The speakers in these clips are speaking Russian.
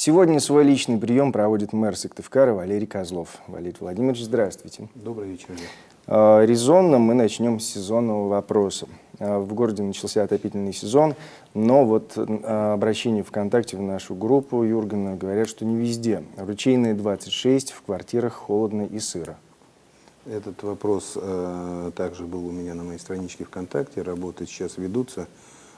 Сегодня свой личный прием проводит мэр Сыктывкара Валерий Козлов. Валерий Владимирович, здравствуйте. Добрый вечер. Резонно мы начнем с сезонного вопроса. В городе начался отопительный сезон, но вот обращение ВКонтакте в нашу группу Юргена говорят, что не везде. Ручейные 26, в квартирах холодно и сыро. Этот вопрос также был у меня на моей страничке ВКонтакте. Работы сейчас ведутся.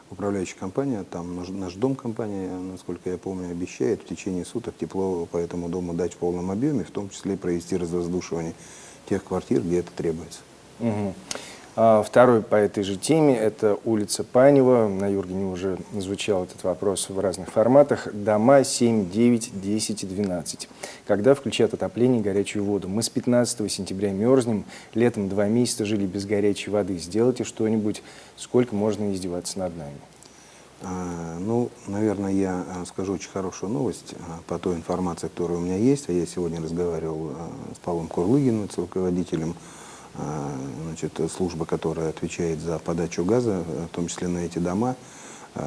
Управляющая компания, там наш дом компания, насколько я помню, обещает в течение суток тепло по этому дому дать в полном объеме, в том числе провести развоздушивание тех квартир, где это требуется. Угу. Второй по этой же теме – это улица Панева. На Юргене уже звучал этот вопрос в разных форматах. Дома 7, 9, 10 и 12. Когда включат отопление и горячую воду? Мы с 15 сентября мерзнем, летом 2 месяца жили без горячей воды. Сделайте что-нибудь, сколько можно издеваться над нами? Ну, наверное, я скажу очень хорошую новость по той информации, которая у меня есть. А я сегодня разговаривал с Павлом Курлыгиным, с руководителем службы, которая отвечает за подачу газа, в том числе на эти дома.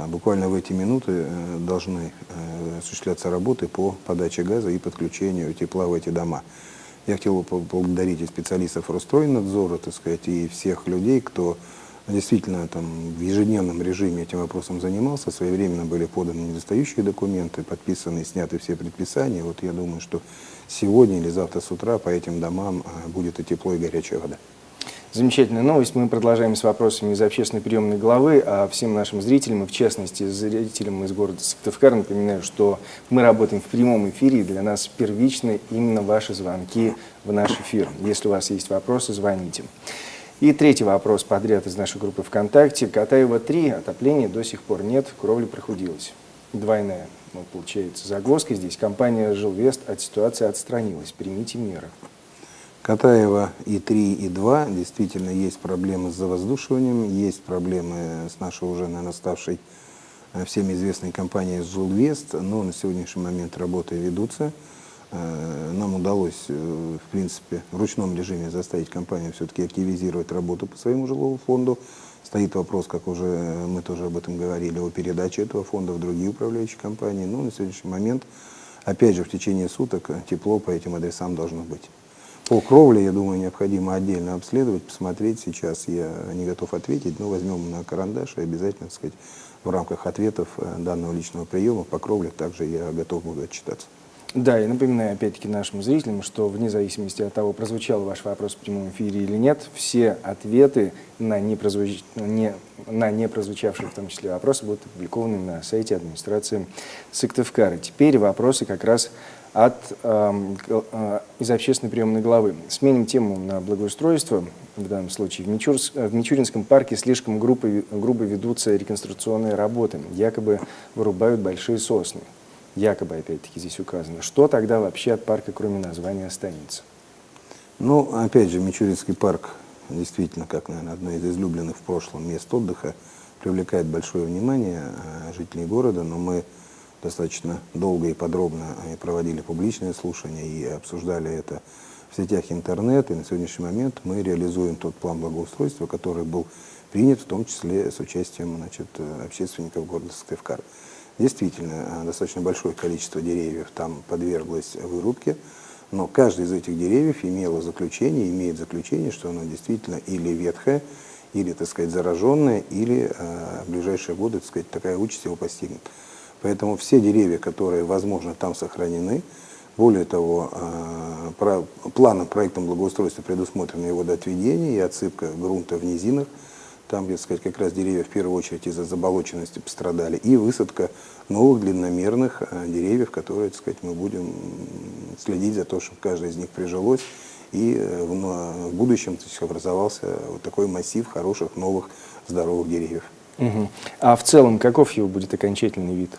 Буквально в эти минуты должны осуществляться работы по подаче газа и подключению тепла в эти дома. Я хотел поблагодарить и специалистов Росстройнадзора, так сказать, и всех людей, кто действительно там в ежедневном режиме этим вопросом занимался. Своевременно были поданы недостающие документы, подписаны и сняты все предписания. Вот я думаю, что сегодня или завтра с утра по этим домам будет и тепло, и горячая вода. Замечательная новость. Мы продолжаем с вопросами из общественной приемной главы. А всем нашим зрителям, и в частности зрителям из города Сыктывкар, напоминаю, что мы работаем в прямом эфире, и для нас первичны именно ваши звонки в наш эфир. Если у вас есть вопросы, звоните. И третий вопрос подряд из нашей группы ВКонтакте. Катаева 3, отопления до сих пор нет, кровля прохудилась. Двойная, получается, загвоздка здесь. Компания «Жилвест» от ситуации отстранилась. Примите меры. Катаева и 3, и 2 действительно есть проблемы с завоздушиванием, есть проблемы с нашей уже, наверное, ставшей всем известной компанией «Жилвест», но на сегодняшний момент работы ведутся. Нам удалось, в принципе, в ручном режиме заставить компанию все-таки активизировать работу по своему жилому фонду. Стоит вопрос, как уже мы тоже об этом говорили, о передаче этого фонда в другие управляющие компании. Но на сегодняшний момент, опять же, в течение суток тепло по этим адресам должно быть. По кровле, я думаю, необходимо отдельно обследовать, посмотреть. Сейчас я не готов ответить, но возьмем на карандаш и обязательно, так сказать, в рамках ответов данного личного приема по кровле также я готов буду отчитаться. Да, и напоминаю опять-таки нашим зрителям, что вне зависимости от того, прозвучал ваш вопрос в прямом эфире или нет, все ответы на не прозвучавшие в том числе вопросы будут опубликованы на сайте администрации Сыктывкара. Теперь вопросы как раз из общественной приемной главы. Сменим тему на благоустройство. В данном случае в Мичуринском парке слишком грубо ведутся реконструкционные работы. Якобы вырубают большие сосны. Якобы, опять-таки, здесь указано. Что тогда вообще от парка, кроме названия, останется? Ну, опять же, Мичуринский парк действительно, как, наверное, одно из излюбленных в прошлом мест отдыха, привлекает большое внимание жителей города, но мы достаточно долго и подробно проводили публичные слушания и обсуждали это в сетях интернет. И на сегодняшний момент мы реализуем тот план благоустройства, который был принят, в том числе с участием общественников города Сыктывкар. Действительно, достаточно большое количество деревьев там подверглось вырубке, но каждый из этих деревьев имеет заключение, что оно действительно или ветхое, или, так сказать, зараженное, или в ближайшие годы, так сказать, такая участь его постигнет. Поэтому все деревья, которые, возможно, там сохранены, более того, проектом благоустройства предусмотрено его водоотведение и отсыпка грунта в низинах, там, где, так сказать, как раз деревья в первую очередь из-за заболоченности пострадали, и высадка новых длинномерных деревьев, которые, так сказать, мы будем следить за то, чтобы каждое из них прижилось, и в будущем, так сказать, образовался вот такой массив хороших, новых, здоровых деревьев. Угу. А в целом, каков его будет окончательный вид?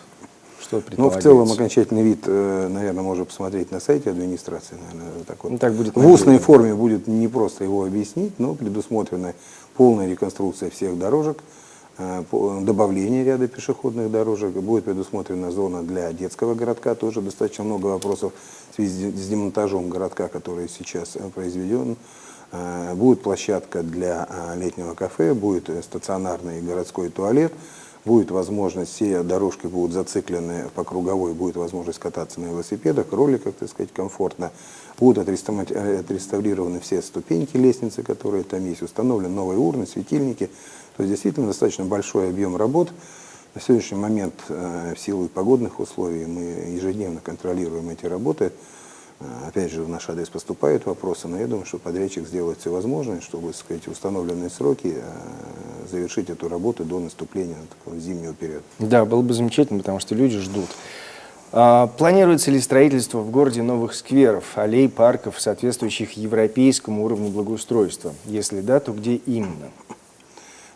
Что предполагается? Ну, в целом, окончательный вид, наверное, можно посмотреть на сайте администрации. Наверное, так вот. Так будет в устной форме будет не просто его объяснить, но предусмотрена полная реконструкция всех дорожек, добавление ряда пешеходных дорожек, будет предусмотрена зона для детского городка, тоже достаточно много вопросов в связи с демонтажом городка, который сейчас произведен. Будет площадка для летнего кафе, будет стационарный городской туалет, будет возможность, все дорожки будут зациклены по круговой, будет возможность кататься на велосипедах, роликах, так сказать, комфортно. Будут отреставрированы все ступеньки лестницы, которые там есть, установлены новые урны, светильники. То есть действительно достаточно большой объем работ. На сегодняшний момент в силу погодных условий мы ежедневно контролируем эти работы. Опять же, в наш адрес поступают вопросы, но я думаю, что подрядчик сделает все возможное, чтобы, так сказать, установленные сроки завершить эту работу до наступления такого зимнего периода. Да, было бы замечательно, потому что люди ждут. Планируется ли строительство в городе новых скверов, аллей, парков, соответствующих европейскому уровню благоустройства? Если да, то где именно?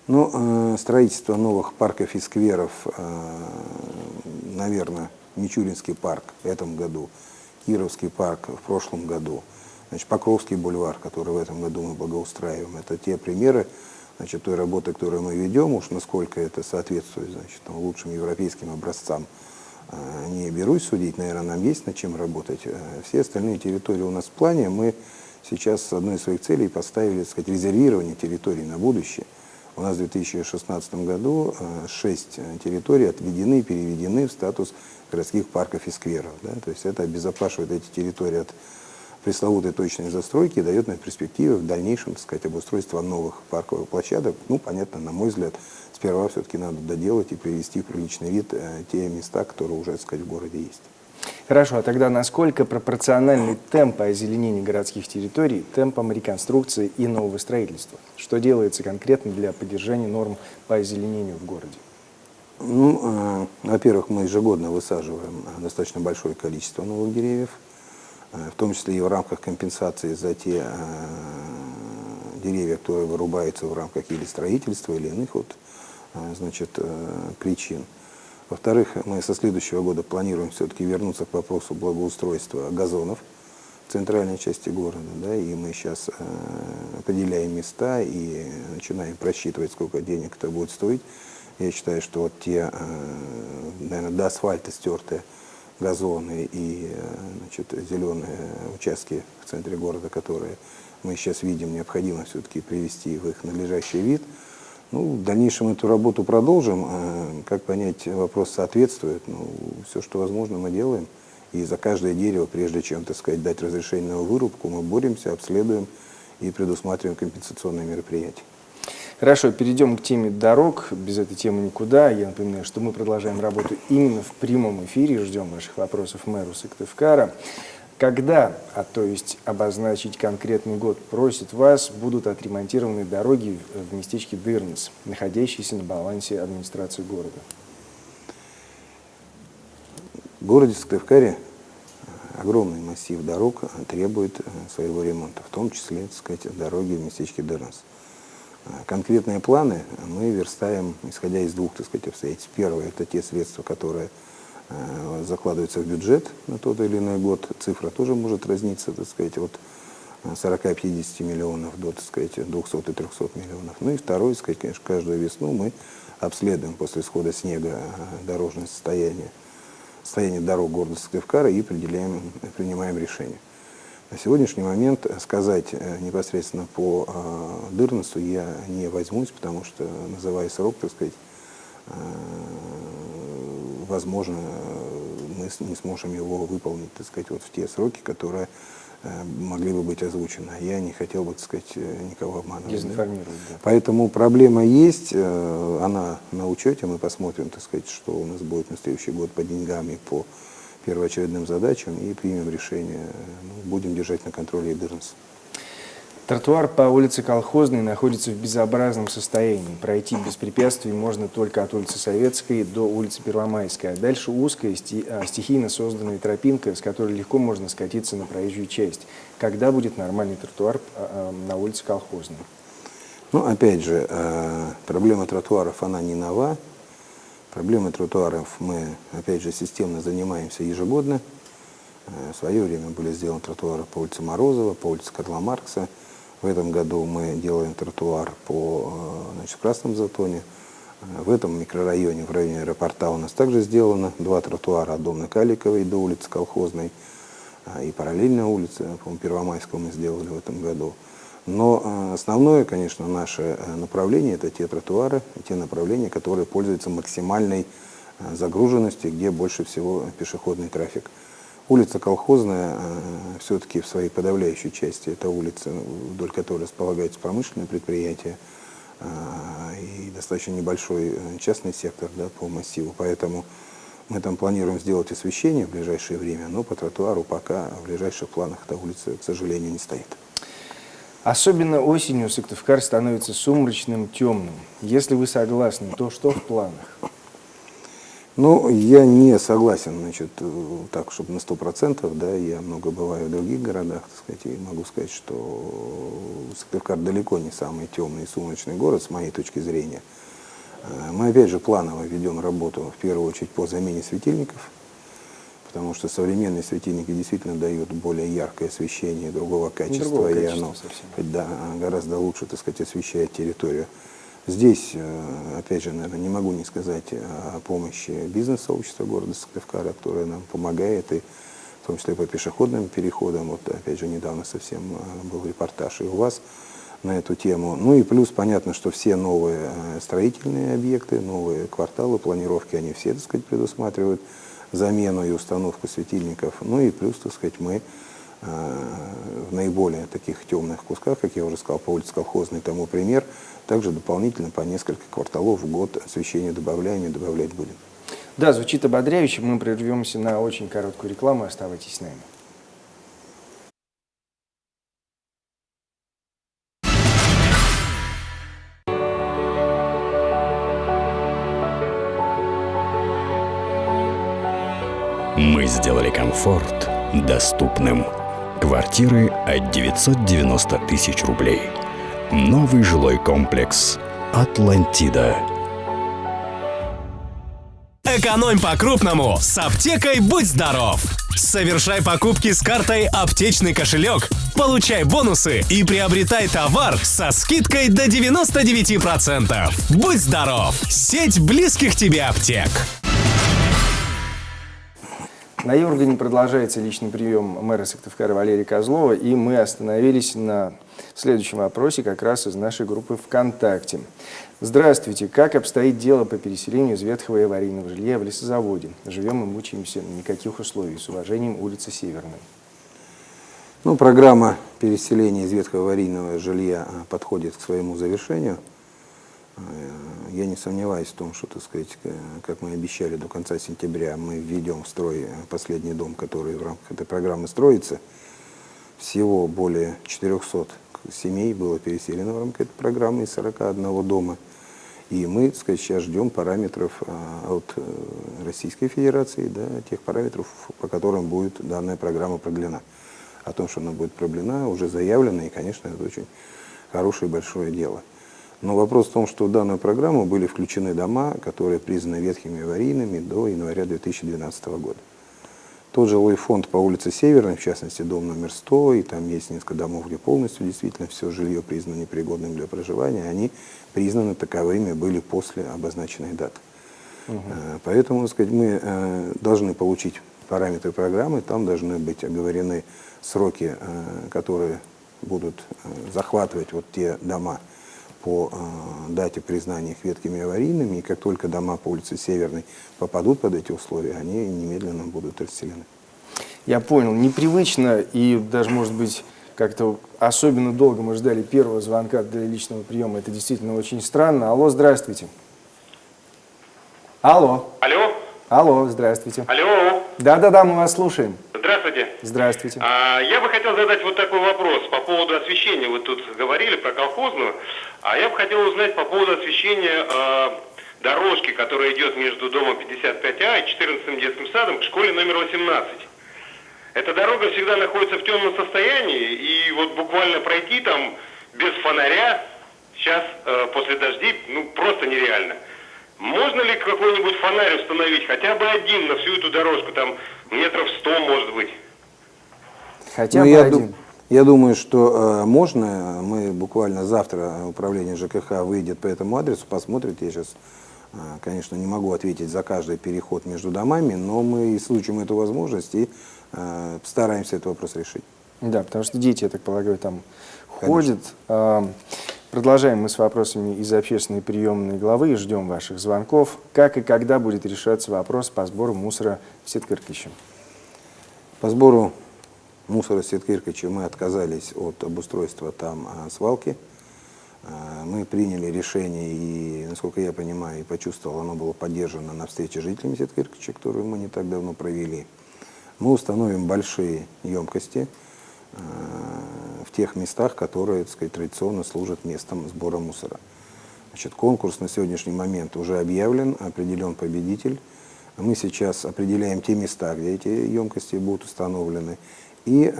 Ну, строительство новых парков и скверов, наверное, Мичуринский парк в этом году, Кировский парк в прошлом году, значит, Покровский бульвар, который в этом году мы благоустраиваем. Это те примеры, значит, той работы, которую мы ведем, уж насколько это соответствует, значит, лучшим европейским образцам. Не берусь судить, наверное, нам есть над чем работать. Все остальные территории у нас в плане. Мы сейчас одной из своих целей поставили, так сказать, резервирование территорий на будущее. У нас в 2016 году 6 территорий отведены и переведены в статус городских парков и скверов. Да? То есть это обезопасивает эти территории от пресловутой точной застройки и дает нам перспективы в дальнейшем, так сказать, обустройства новых парковых площадок. Ну, понятно, на мой взгляд, сперва все-таки надо доделать и привести в приличный вид те места, которые уже, так сказать, в городе есть. Хорошо, а тогда насколько пропорциональны темпы озеленения городских территорий темпам реконструкции и нового строительства? Что делается конкретно для поддержания норм по озеленению в городе? Ну, во-первых, мы ежегодно высаживаем достаточно большое количество новых деревьев, в том числе и в рамках компенсации за те деревья, которые вырубаются в рамках или строительства, или иных вот, значит, причин. Во-вторых, мы со следующего года планируем все-таки вернуться к вопросу благоустройства газонов в центральной части города. Да, и мы сейчас определяем места и начинаем просчитывать, сколько денег это будет стоить. Я считаю, что вот те, наверное, до асфальта стертые газоны и, значит, зеленые участки в центре города, которые мы сейчас видим, необходимо все-таки привести в их надлежащий вид. Ну, в дальнейшем эту работу продолжим. Как понять, вопрос соответствует. Ну, все, что возможно, мы делаем. И за каждое дерево, прежде чем, так сказать, дать разрешение на вырубку, мы боремся, обследуем и предусматриваем компенсационные мероприятия. Хорошо, перейдем к теме дорог. Без этой темы никуда. Я напоминаю, что мы продолжаем работу именно в прямом эфире. Ждем ваших вопросов мэру Сыктывкара. Когда, то есть обозначить конкретный год, просит вас, будут отремонтированы дороги в местечке Дырнес, находящиеся на балансе администрации города? В городе Сыктывкаре огромный массив дорог требует своего ремонта, в том числе, так сказать, дороги в местечке Дырнес. Конкретные планы мы верстаем, исходя из двух, так сказать, обстоятельств. Первое – это те средства, которые закладываются в бюджет на тот или иной год. Цифра тоже может разниться, так сказать, от 40-50 миллионов до, так сказать, 200 и 300 миллионов. Ну и второе, так сказать, конечно, каждую весну мы обследуем после схода снега дорожное состояние дорог города Сыктывкара и принимаем решение. На сегодняшний момент сказать непосредственно по Дырнесу я не возьмусь, потому что, называя срок, так сказать, возможно, мы не сможем его выполнить, так сказать, вот в те сроки, которые могли бы быть озвучены. Я не хотел бы, так сказать, никого обманывать. Дезинформировать, да. Поэтому проблема есть, она на учете, мы посмотрим, так сказать, что у нас будет на следующий год по деньгам и по первоочередным задачам и примем решение. Ну, будем держать на контроле и Дырнес. Тротуар по улице Колхозной находится в безобразном состоянии. Пройти без препятствий можно только от улицы Советской до улицы Первомайская. А дальше узкая, стихийно созданная тропинка, с которой легко можно скатиться на проезжую часть. Когда будет нормальный тротуар на улице Колхозной? Ну, опять же, проблема тротуаров, она не нова. Проблемой тротуаров мы, опять же, системно занимаемся ежегодно. В свое время были сделаны тротуары по улице Морозова, по улице Карла Маркса. В этом году мы делаем тротуар по, значит, Красном Затоне. В этом микрорайоне, в районе аэропорта, у нас также сделано 2 тротуара от Домны Каликовой до улицы Колхозной. И параллельная улица, по-моему, Первомайскую мы сделали в этом году. Но основное, конечно, наше направление – это те тротуары, те направления, которые пользуются максимальной загруженностью, где больше всего пешеходный трафик. Улица Колхозная все-таки в своей подавляющей части – это улица, вдоль которой располагаются промышленные предприятия и достаточно небольшой частный сектор, да, по массиву. Поэтому мы там планируем сделать освещение в ближайшее время, но по тротуару пока в ближайших планах эта улица, к сожалению, не стоит. Особенно осенью Сыктывкар становится сумрачным, темным. Если вы согласны, то что в планах? Ну, я не согласен, значит, так, чтобы на 100%, да, я много бываю в других городах, так сказать, и могу сказать, что Сыктывкар далеко не самый темный и сумрачный город, с моей точки зрения. Мы, опять же, планово ведем работу, в первую очередь, по замене светильников, потому что современные светильники действительно дают более яркое освещение другого качества, и оно да, гораздо лучше, так сказать, освещает территорию. Здесь, опять же, наверное, не могу не сказать о помощи бизнес-сообщества города Сыктывкара, которое нам помогает, и в том числе по пешеходным переходам. Вот, опять же, недавно совсем был репортаж и у вас на эту тему. Ну и плюс понятно, что все новые строительные объекты, новые кварталы, планировки, они все, так сказать, предусматривают замену и установку светильников. Ну и плюс, так сказать, мы в наиболее таких темных кусках, как я уже сказал, по улице Колхозной, тому пример, также дополнительно по несколько кварталов в год освещение добавляем и добавлять будем. Да, звучит ободряюще. Мы прервемся на очень короткую рекламу. Оставайтесь с нами. Мы сделали комфорт доступным. Квартиры от 990 тысяч рублей. Новый жилой комплекс «Атлантида». Экономь по-крупному с аптекой «Будь здоров». Совершай покупки с картой «Аптечный кошелек», получай бонусы и приобретай товар со скидкой до 99%. Будь здоров! Сеть близких тебе аптек. На Юргане продолжается личный прием мэра Сыктывкара Валерия Козлова, и мы остановились на следующем вопросе как раз из нашей группы ВКонтакте. Здравствуйте. Как обстоит дело по переселению из ветхого и аварийного жилья в лесозаводе? Живем и мучаемся, никаких условий. С уважением, улица Северная. Ну, программа переселения из ветхого аварийного жилья подходит к своему завершению. Я не сомневаюсь в том, что, так сказать, как мы обещали, до конца сентября мы введем в строй последний дом, который в рамках этой программы строится. Всего более 400 семей было переселено в рамках этой программы из 41 дома. И мы, так сказать, сейчас ждем параметров от Российской Федерации, да, тех параметров, по которым будет данная программа продлена. О том, что она будет продлена, уже заявлено, и, конечно, это очень хорошее и большое дело. Но вопрос в том, что в данную программу были включены дома, которые признаны ветхими и аварийными до января 2012 года. Тот жилой фонд по улице Северной, в частности, дом номер 100, и там есть несколько домов, где полностью действительно все жилье признано непригодным для проживания, они признаны таковыми были после обозначенной даты. Поэтому, так сказать, мы должны получить параметры программы, там должны быть оговорены сроки, которые будут захватывать вот те дома по дате признания их ветхими и аварийными, и как только дома по улице Северной попадут под эти условия, они немедленно будут расселены. Я понял. Непривычно и даже, может быть, как-то особенно долго мы ждали первого звонка для личного приема. Это действительно очень странно. Алло, здравствуйте. Алло. Алло. Алло, здравствуйте. Алло. Да-да-да, мы вас слушаем. Здравствуйте. Здравствуйте. Я бы хотел задать вот такой вопрос по поводу освещения. Вы тут говорили про колхозную, а я бы хотел узнать по поводу освещения дорожки, которая идет между домом 55А и 14-м детским садом к школе номер 18. Эта дорога всегда находится в темном состоянии, и вот буквально пройти там без фонаря сейчас после дождей, ну, просто нереально. Можно ли какой-нибудь фонарь установить, хотя бы один на всю эту дорожку, там метров 100, может быть? Хотя бы один. Я думаю, что можно. Мы буквально завтра управление ЖКХ выйдет по этому адресу, посмотрит. Я сейчас, конечно, не могу ответить за каждый переход между домами, но мы исключим эту возможность и постараемся этот вопрос решить. Да, потому что дети, я так полагаю, там уходит. Продолжаем мы с вопросами из общественной приемной главы и ждем ваших звонков. Как и когда будет решаться вопрос по сбору мусора в Сеткиркиче? По сбору мусора в Сеткиркиче мы отказались от обустройства там свалки. Мы приняли решение, и, насколько я понимаю и почувствовал, оно было поддержано на встрече с жителями Сеткиркича, которую мы не так давно провели. Мы установим большие емкости в тех местах, которые, так сказать, традиционно служат местом сбора мусора. Значит, конкурс на сегодняшний момент уже объявлен, определен победитель. Мы сейчас определяем те места, где эти емкости будут установлены. И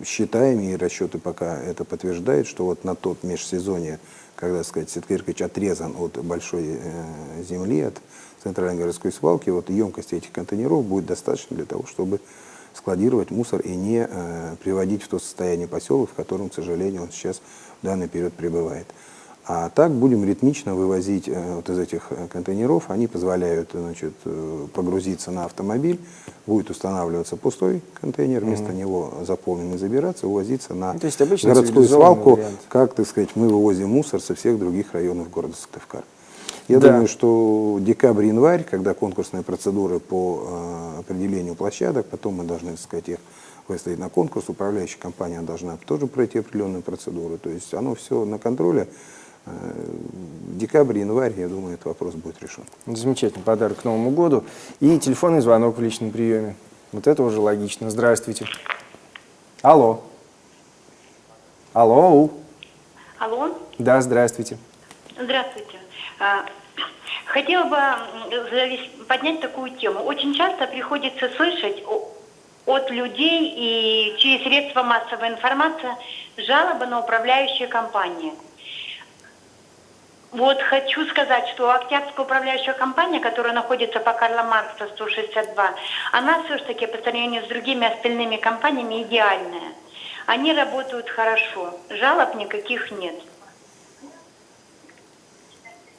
считаем, и расчеты пока это подтверждают, что вот на тот межсезонье, когда, так сказать, Сеткиркич отрезан от большой земли, от центральной городской свалки, вот емкости этих контейнеров будет достаточно для того, чтобы складировать мусор и не приводить в то состояние поселок, в котором, к сожалению, он сейчас в данный период пребывает. А так будем ритмично вывозить вот из этих контейнеров. Они позволяют, значит, погрузиться на автомобиль, будет устанавливаться пустой контейнер, вместо него заполненный забираться, увозиться на городскую свалку, вариант. Как, так сказать, мы вывозим мусор со всех других районов города Сыктывкар. Я думаю, что декабрь-январь, когда конкурсные процедуры по определению площадок, потом мы должны, так сказать, их выставить на конкурс, управляющая компания должна тоже пройти определенную процедуру. То есть оно все на контроле. Декабрь-январь, я думаю, этот вопрос будет решен. Замечательный подарок к Новому году. И телефонный звонок в личном приеме. Вот это уже логично. Здравствуйте. Алло. Алло. Алло. Да, здравствуйте. Здравствуйте. Хотела бы поднять такую тему. Очень часто приходится слышать от людей и через средства массовой информации жалобы на управляющие компании. Вот хочу сказать, что Октябрьская управляющая компания, которая находится по Карла Маркса 162, она все-таки по сравнению с другими остальными компаниями идеальная. Они работают хорошо, жалоб никаких нет.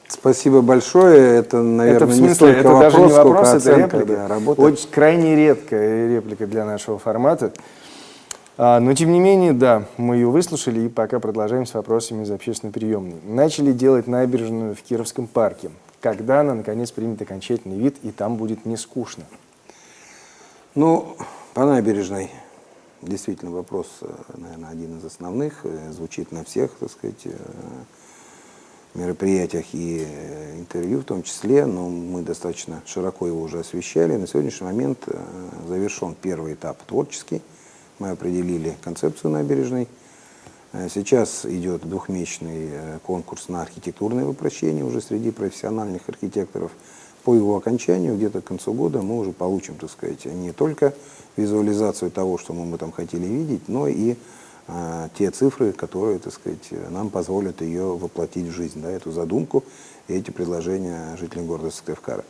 Спасибо большое. Это, наверное, это, в смысле, не это вопрос, даже не вопрос, это оценка, реплика. Да, очень крайне редкая реплика для нашего формата. Но, тем не менее, да, мы ее выслушали и пока продолжаем с вопросами из общественной приемной. Начали делать набережную в Кировском парке. Когда она, наконец, примет окончательный вид, и там будет не скучно? Ну, по набережной действительно вопрос, наверное, один из основных. Звучит на всех, так сказать, мероприятиях и интервью в том числе, но мы достаточно широко его уже освещали. На сегодняшний момент завершен первый этап творческий. Мы определили концепцию набережной. Сейчас идет двухмесячный конкурс на архитектурное воплощение уже среди профессиональных архитекторов. По его окончанию, где-то к концу года, мы уже получим, так сказать, не только визуализацию того, что мы там хотели видеть, но и те цифры, которые, так сказать, нам позволят ее воплотить в жизнь, да, эту задумку и эти предложения жителей города Сыктывкара.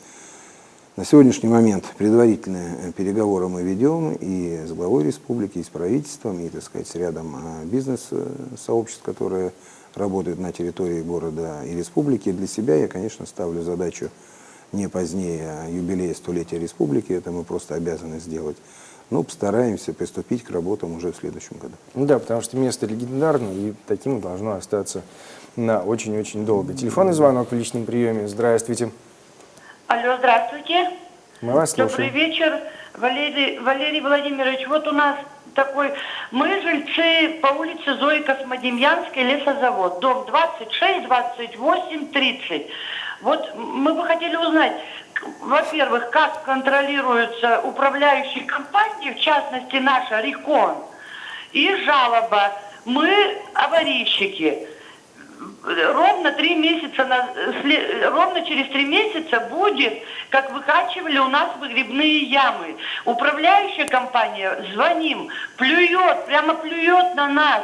На сегодняшний момент предварительные переговоры мы ведем и с главой республики, и с правительством, и, так сказать, с рядом бизнес-сообществ, которые работают на территории города и республики. Для себя я, конечно, ставлю задачу не позднее юбилея столетия республики, это мы просто обязаны сделать. Но постараемся приступить к работам уже в следующем году. Ну да, потому что место легендарное, и таким должно остаться на очень-очень долго. Телефонный звонок в личном приеме. Здравствуйте. Алло, здравствуйте. Мы вас слушаем. Добрый вечер, Валерий Владимирович. Вот у нас такой, мы жильцы по улице Зои Космодемьянской, лесозавод, дом 26, 28, 30. Вот мы бы хотели узнать, во-первых, как контролируются управляющие компании, в частности наша Рекон, и жалоба. Мы аварийщики. Ровно через 3 месяца будет, как выкачивали у нас выгребные ямы. Управляющая компания, звоним, прямо плюет на нас.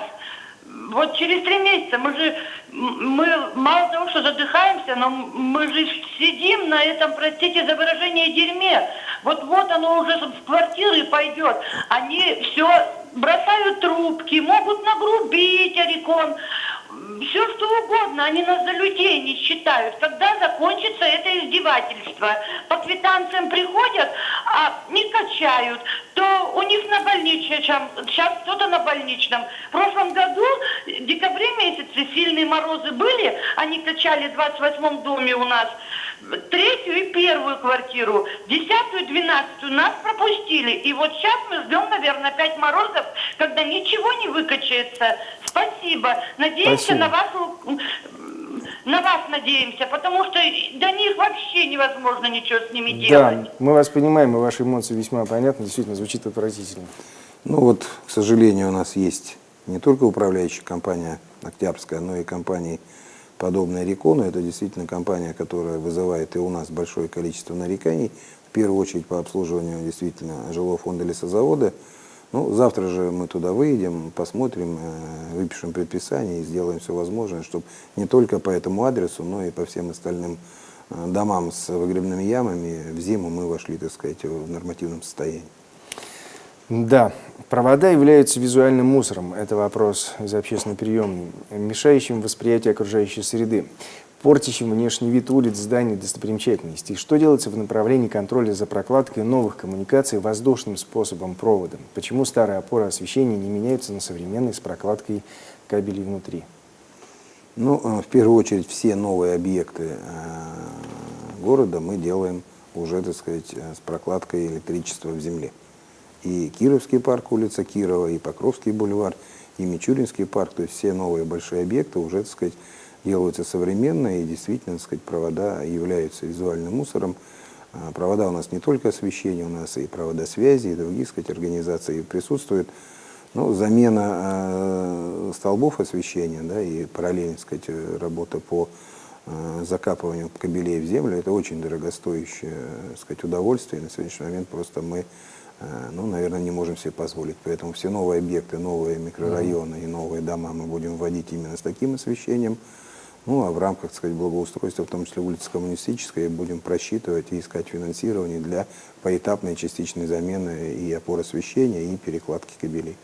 Вот через 3 месяца мы мало того, что задыхаемся, но мы же сидим на этом, простите за выражение, дерьме. Вот-вот оно уже в квартиры пойдет. Они все бросают трубки, могут нагрубить Орикон. все что угодно, они нас за людей не считают. Когда закончится это издевательство? По квитанциям приходят, а не качают. То у них на больничном, сейчас кто-то на больничном. В прошлом году, в декабре месяце, сильные морозы были, они качали в 28-м доме у нас третью и первую квартиру, 10-ю, 12-ю нас пропустили. И вот сейчас мы ждем, наверное, опять морозов, когда ничего не выкачается. Спасибо. Надеемся на вас надеемся, потому что до них вообще невозможно ничего с ними делать. Да, мы вас понимаем, и ваши эмоции весьма понятны, действительно звучит отвратительно. Ну вот, к сожалению, у нас есть не только управляющая компания Октябрьская, но и компании, подобные Рекону. Это действительно компания, которая вызывает и у нас большое количество нареканий, в первую очередь по обслуживанию действительно жилого фонда лесозавода. Ну, завтра же мы туда выйдем, посмотрим, выпишем предписание и сделаем все возможное, чтобы не только по этому адресу, но и по всем остальным домам с выгребными ямами в зиму мы вошли, так сказать, в нормативном состоянии. Да, провода являются визуальным мусором. Это вопрос из общественной приемной, мешающим восприятию окружающей среды, портящим внешний вид улиц, зданий, достопримечательностей. Что делается в направлении контроля за прокладкой новых коммуникаций воздушным способом провода? Почему старые опоры освещения не меняются на современные с прокладкой кабелей внутри? Ну, в первую очередь, все новые объекты города мы делаем уже, так сказать, с прокладкой электричества в земле. И Кировский парк, улица Кирова, и Покровский бульвар, и Мичуринский парк, то есть все новые большие объекты уже, так сказать, делаются современно, и действительно, так сказать, провода являются визуальным мусором. Провода у нас не только освещение, у нас и провода связи, и других, так сказать, организаций присутствуют. Но замена столбов освещения, да, и параллельно, так сказать, работа по закапыванию кабелей в землю, это очень дорогостоящее, так сказать, удовольствие. И на сегодняшний момент просто мы, ну, наверное, не можем себе позволить. Поэтому все новые объекты, новые микрорайоны и новые дома мы будем вводить именно с таким освещением. Ну, а в рамках, так сказать, благоустройства, в том числе улица Коммунистическая, будем просчитывать и искать финансирование для поэтапной частичной замены и опор освещения, и перекладки кабелей.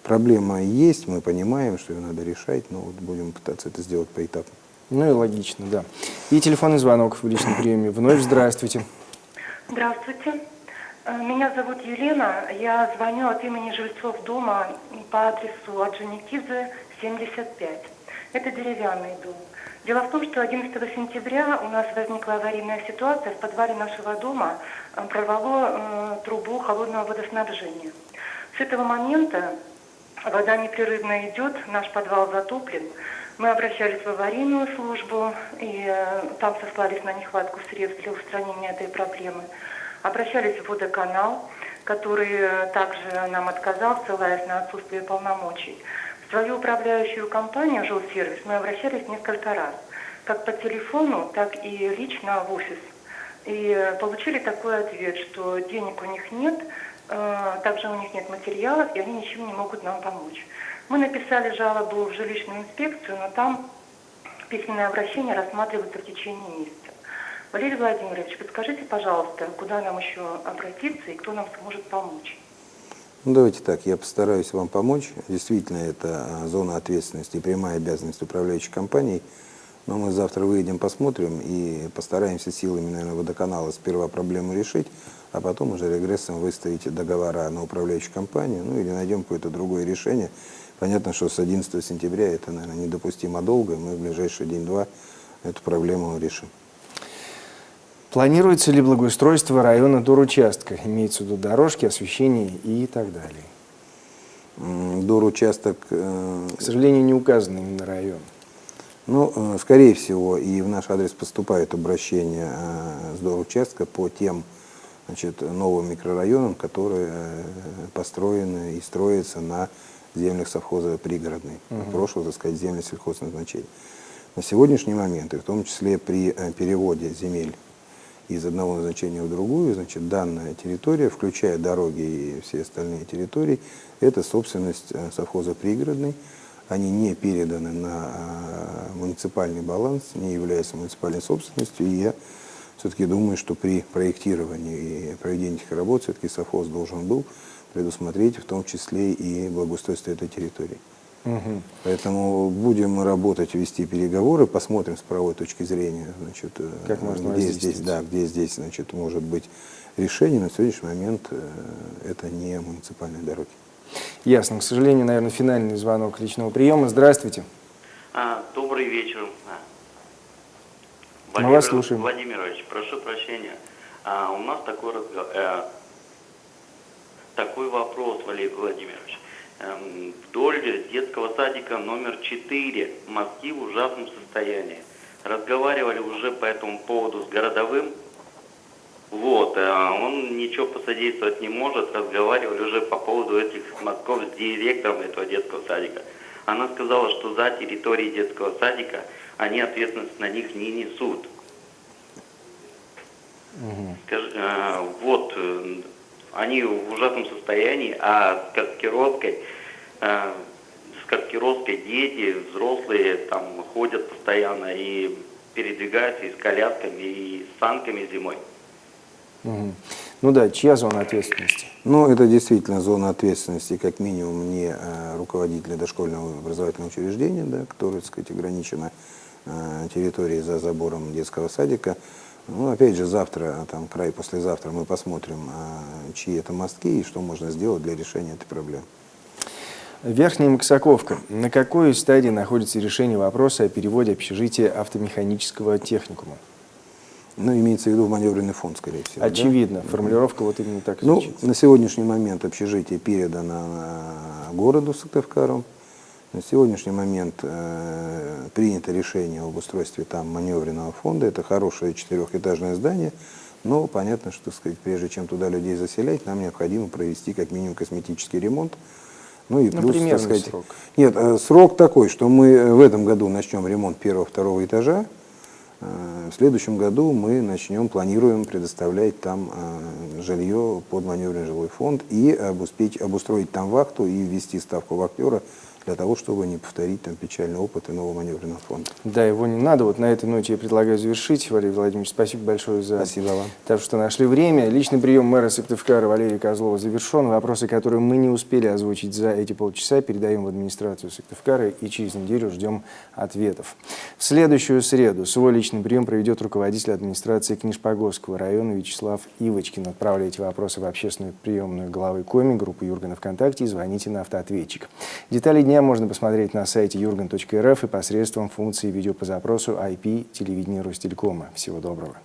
Проблема есть, мы понимаем, что ее надо решать, но вот будем пытаться это сделать поэтапно. Ну и логично, да. И телефонный звонок в личном приеме. Вновь здравствуйте. Здравствуйте. Меня зовут Елена. Я звоню от имени жильцов дома по адресу Орджоникидзе, 75. Это деревянный дом. Дело в том, что 11 сентября у нас возникла аварийная ситуация. В подвале нашего дома прорвало трубу холодного водоснабжения. С этого момента вода непрерывно идет, наш подвал затоплен. Мы обращались в аварийную службу, и там сослались на нехватку средств для устранения этой проблемы. Обращались в водоканал, который также нам отказал, ссылаясь на отсутствие полномочий. В свою управляющую компанию «Жилсервис» мы обращались несколько раз, как по телефону, так и лично в офис. И получили такой ответ, что денег у них нет, также у них нет материалов, и они ничем не могут нам помочь. Мы написали жалобу в жилищную инспекцию, но там письменное обращение рассматривается в течение месяца. Валерий Владимирович, подскажите, пожалуйста, куда нам еще обратиться и кто нам сможет помочь? Ну, давайте так, я постараюсь вам помочь. Действительно, это зона ответственности и прямая обязанность управляющей компании. Но мы завтра выйдем, посмотрим и постараемся силами, наверное, водоканала сперва проблему решить, а потом уже регрессом выставить договора на управляющую компанию, ну или найдем какое-то другое решение. Понятно, что с 11 сентября это, наверное, недопустимо долго, и мы в ближайший день-два эту проблему решим. Планируется ли благоустройство района доручастка? Имеется в виду дорожки, освещение и так далее. Доручасток... К сожалению, не указан именно район. Ну, скорее всего, и в наш адрес поступает обращение с доручастка по тем, значит, новым микрорайонам, которые построены и строятся на землях совхоза «Пригородный», прошлого, так сказать, земли сельхозназначения. На сегодняшний момент, и в том числе при переводе земель из одного назначения в другую, значит, данная территория, включая дороги и все остальные территории, это собственность совхоза «Пригородный». Они не переданы на муниципальный баланс, не являются муниципальной собственностью. И я все-таки думаю, что при проектировании и проведении этих работ все-таки совхоз должен был предусмотреть в том числе и благоустройство этой территории. Поэтому будем работать, вести переговоры, посмотрим с правовой точки зрения, значит, Как можно где здесь, воздействовать. да, где здесь, значит, может быть решение. На сегодняшний момент это не муниципальные дороги. Ясно. К сожалению, наверное, финальный звонок личного приема. Здравствуйте. Добрый вечер. Мы вас слушаем. Владимирович, прошу прощения. У нас такой вопрос, Валерий Владимирович. Вдоль детского садика номер 4 мостки в ужасном состоянии. Разговаривали уже по этому поводу с городовым. Он ничего посодействовать не может. Разговаривали уже по поводу этих мостков с директором этого детского садика. Она сказала, что за территорией детского садика они ответственность на них не несут. Они в ужасном состоянии, а с Скорпкировской дети, взрослые там ходят постоянно и передвигаются и с колясками, и с санками зимой. Ну да, чья зона ответственности? Ну, это действительно зона ответственности, как минимум, не руководителя дошкольного образовательного учреждения, да, который, так сказать, ограничена территорией за забором детского садика. Ну, опять же, завтра, послезавтра мы посмотрим, чьи это мостки и что можно сделать для решения этой проблемы. Верхняя Максаковка. На какой стадии находится решение вопроса о переводе общежития автомеханического техникума? Ну, имеется в виду маневренный фонд, скорее всего. Очевидно. Да? Формулировка вот именно так и Ну, звучит. на сегодняшний момент общежитие передано городу Сыктывкару. На сегодняшний момент принято решение об устройстве там маневренного фонда. Это хорошее 4-этажное здание, но понятно, что, сказать, прежде чем туда людей заселять, нам необходимо провести как минимум косметический ремонт. Ну и плюс, примерный так сказать, срок. Нет, срок такой, что мы в этом году начнем ремонт 1-2 этажа. В следующем году мы планируем предоставлять там жилье под маневренный жилой фонд и обустроить там вахту и ввести ставку вахтера для того, чтобы не повторить там печальный опыт иного маневренного фонда. Да, его не надо. Вот на этой ноте я предлагаю завершить. Валерий Владимирович, спасибо большое за Спасибо вам. то, что нашли время. Личный прием мэра Сыктывкара Валерия Козлова завершен. Вопросы, которые мы не успели озвучить за эти полчаса, передаем в администрацию Сыктывкара и через неделю ждем ответов. В следующую среду свой личный прием проведет руководитель администрации Книжпогосского района Вячеслав Ивочкин. Отправляйте вопросы в общественную приемную главы Коми, группу Юргана ВКонтакте и звоните на автоответчик. Детали дня можно посмотреть на сайте jurgan.rf и посредством функции видео по запросу IP телевидения Ростелекома. Всего доброго.